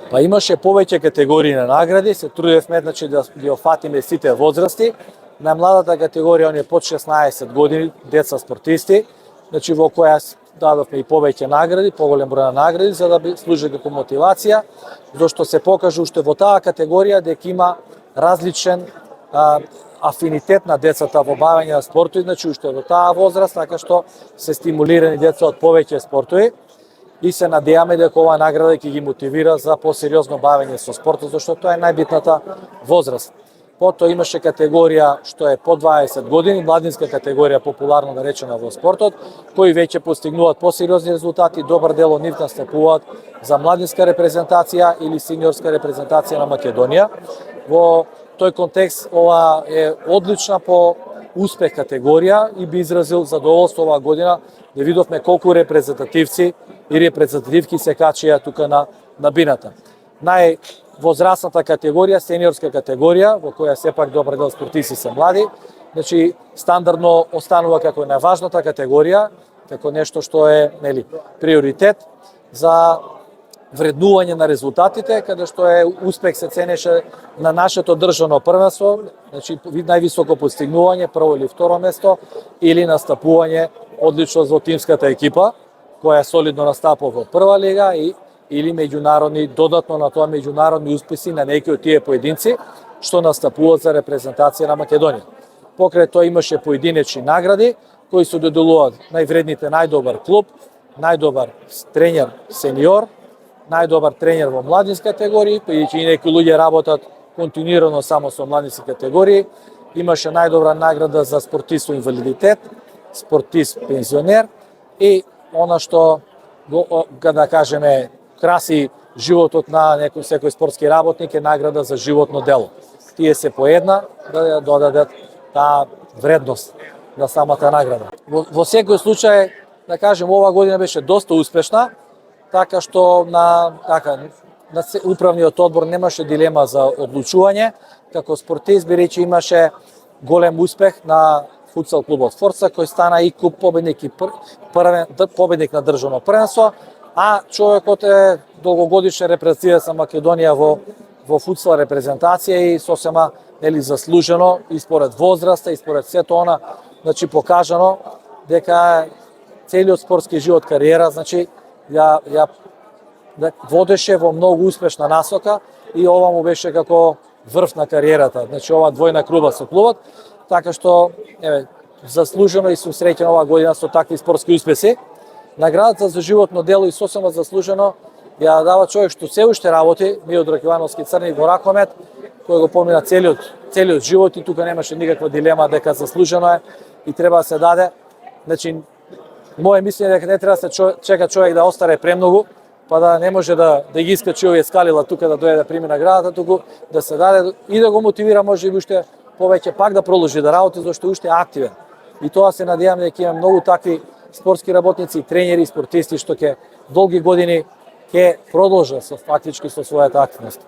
Па имаше повеќе категории на награди, се трудевме значи да ги офатиме сите возрасти. На младата категорија оние под 16 години деца спортисти, значи во која дадовме и повеќе награди, поголем број на награди за да би служи како мотивација, зашто се покажа уште во таа категорија дека има различен афинитет на децата во бавење на спортови, значи уште во таа возраст, така што се стимулирани деца од повеќе спортови. И се надеваме дека оваа награда ќе ги мотивира за посериозно бавење со спортот, зашто тоа е најбитната возраст. Потоа имаше категорија што е по 20 години, младинска категорија популарно наречена во спортот, кои веќе постигнуваат посериозни резултати, добар дел од нив настапуваат за младинска репрезентација или сениорска репрезентација на Македонија. Во тој контекст ова е одлична по успех категорија и би изразил задоволство оваа година да видовме колку репрезентативци и репрезентативки се качија тука на бината. Највозрастната категорија, сениорска категорија, во која сепак добар дел спортисти се млади, значи стандардно останува како најважната категорија, како нешто што е, приоритет за вреднување на резултатите, каде што е успех се ценеше на нашето државно првенство, значи највисоко постигнување, прво или второ место, или настапување одлично во тимската екипа, која солидно настапува во прва лига или меѓународни, додатно на тоа меѓународни успеси на некои од тие поединци што настапуваат за репрезентација на Македонија. Покрај тоа имаше поединечни награди кои се доделуваат највредните најдобар клуб, најдобар тренер сениор, најдобар тренер во младински категории, бидејќи и некои луѓе работат континуирано само со младински категории. Имаше најдобра награда за спортист со инвалидитет, спортист пензионер и она што да кажеме краси животот на секој спортски работник е награда за животно дело. Тие се по една да додадат таа вредност на самата награда. Во секој случај, да кажем, ова година беше доста успешна, така што на управниот одбор немаше дилема за одлучување. Како спортист бидејќи имаше голем успех на футсал клубот Форца, кој стана и куп победник и победник на државно првенство, а човекот е долгогодишен репрезентативец на Македонија во футсал репрезентација и сосема заслужено и според возраста и според сето она, значи покажано дека целиот спортски живот, кариера, значи ја водеше во многу успешна насока и ова му беше како врв на кариерата, значи ова двојна круба со клубот, така што заслужено и сум среќен оваа година со такви спортски успеси. Наградата за животно дело и сосема заслужено ја дава човек што се уште работи, Миодраг Ивановски Црни во ракомет, кој го помина целиот живот и тука немаше никаква дилема дека заслужено е и треба да се даде. Значи, моје мислење дека не треба да се чека човек да остаре премногу, па да не може да ги искачи овие скалила тука да дојде да прими наградата, туку да се даде и да го мотивира можеби уште повеќе пак да продолжи да работи, зашто уште е активен. И тоа се надевам дека има многу такви спортски работници, тренери, спортисти што долги години ќе продолжат фактички со својата активност.